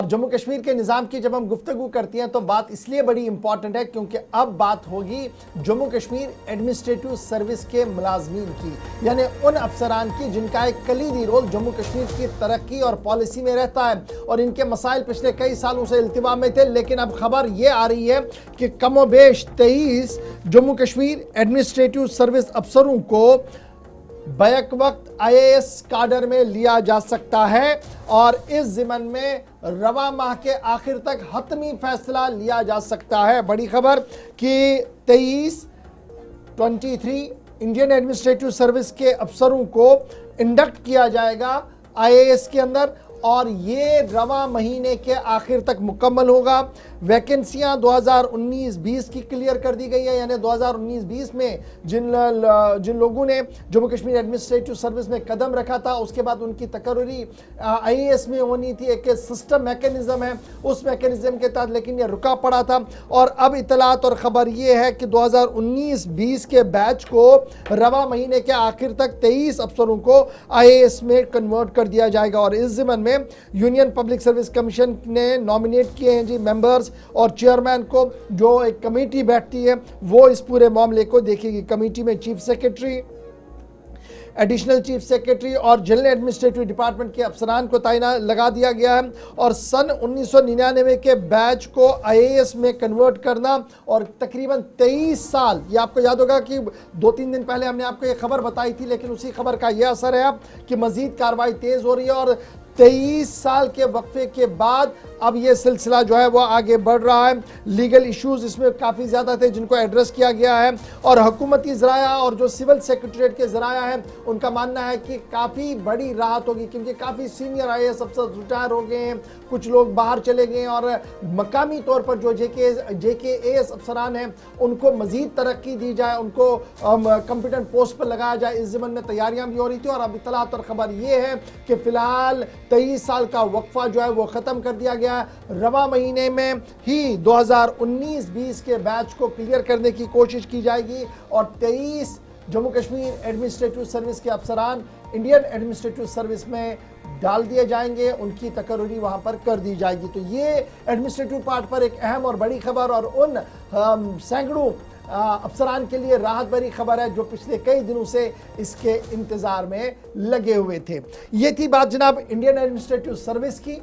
जम्मू कश्मीर के निज़ाम की जब हम गुफ्तगू करती हैं तो बात इसलिए बड़ी इंपॉर्टेंट है क्योंकि अब बात होगी जम्मू कश्मीर एडमिनिस्ट्रेटिव सर्विस के मुलाजमीन की, यानी उन अफसरान की जिनका एक कलीदी रोल जम्मू कश्मीर की तरक्की और पॉलिसी में रहता है और इनके मसाइल पिछले कई सालों से इल्तिवा में थे। लेकिन अब खबर ये आ रही है कि कमोबेश 23 जम्मू कश्मीर एडमिनिस्ट्रेटिव सर्विस अफसरों को बैक वक्त IAS काडर में लिया जा सकता है और इस ज़िमन में रवा माह के आखिर तक हतमी फैसला लिया जा सकता है। बड़ी खबर कि 23 इंडियन एडमिनिस्ट्रेटिव सर्विस के अफसरों को इंडक्ट किया जाएगा IAS के अंदर और ये रवा महीने के आखिर तक मुकम्मल होगा। वैकेंसियां 2019-20 की क्लियर कर दी गई है, यानी 2019-20 में जिन लोगों ने जम्मू कश्मीर एडमिनिस्ट्रेटिव सर्विस में कदम रखा था उसके बाद उनकी तकर्री IAS में होनी थी। एक सिस्टम मैकेनिज्म है, उस मैकेनिज्म के तहत लेकिन ये रुका पड़ा था और अब इतलात और ख़बर ये है कि 2019-20 के बैच को रवा महीने के आखिर तक 23 अफसरों को IAS में कन्वर्ट कर दिया जाएगा और इस ज़िमन में यूनियन पब्लिक सर्विस कमीशन ने नॉमिनेट किए हैं जी मेंबर्स और चेयरमैन को, जो एक कमेटी बैठती है वो इस पूरे मामले को देखेगी। कमेटी में chief secretary, additional chief secretary और जनरल एडमिनिस्ट्रेटिव डिपार्टमेंट के अफसरान को तैनात लगा दिया गया है और सन 1999 के बैच को IAS में कन्वर्ट करना और तकरीबन 23 साल, ये आपको याद होगा कि 2-3 दिन पहले हमने आपको ये खबर बताई थी, लेकिन उसी खबर का यह असर है कि मजीद कार्रवाई तेज हो रही है और 23 साल के वक्फे के बाद अब ये सिलसिला जो है वो आगे बढ़ रहा है। लीगल इश्यूज इसमें काफ़ी ज़्यादा थे जिनको एड्रेस किया गया है और हुकूमती ज़राया और जो सिविल सेक्रेटरीट के ज़राया हैं उनका मानना है कि काफ़ी बड़ी राहत होगी क्योंकि काफ़ी सीनियर IAS अफसर रिटायर हो गए हैं, कुछ लोग बाहर चले गए हैं और मकामी तौर पर जो JKAS अफसरान हैं उनको मज़ीद तरक्की दी जाए, उनको कम्पिटेंट पोस्ट पर लगाया जाए। इस ज़िमन में तैयारियाँ भी हो रही थी और अब इतलात और ख़बर ये है कि फ़िलहाल 23 साल का वक्फा जो है वो ख़त्म कर दिया गया। रवा महीने में ही 2019-20 के बैच को क्लियर करने की कोशिश की जाएगी और 23 जम्मू कश्मीर एडमिनिस्ट्रेटिव सर्विस के अफसरान इंडियन एडमिनिस्ट्रेटिव सर्विस में डाल दिए जाएंगे, उनकी तकर्री वहां पर कर दी जाएगी। तो ये एडमिनिस्ट्रेटिव पार्ट पर एक अहम और बड़ी खबर और उन सैकड़ों अफसरान के लिए राहत भरी खबर है जो पिछले कई दिनों से इसके इंतजार में लगे हुए थे। ये थी बात जनाब इंडियन एडमिनिस्ट्रेटिव सर्विस की।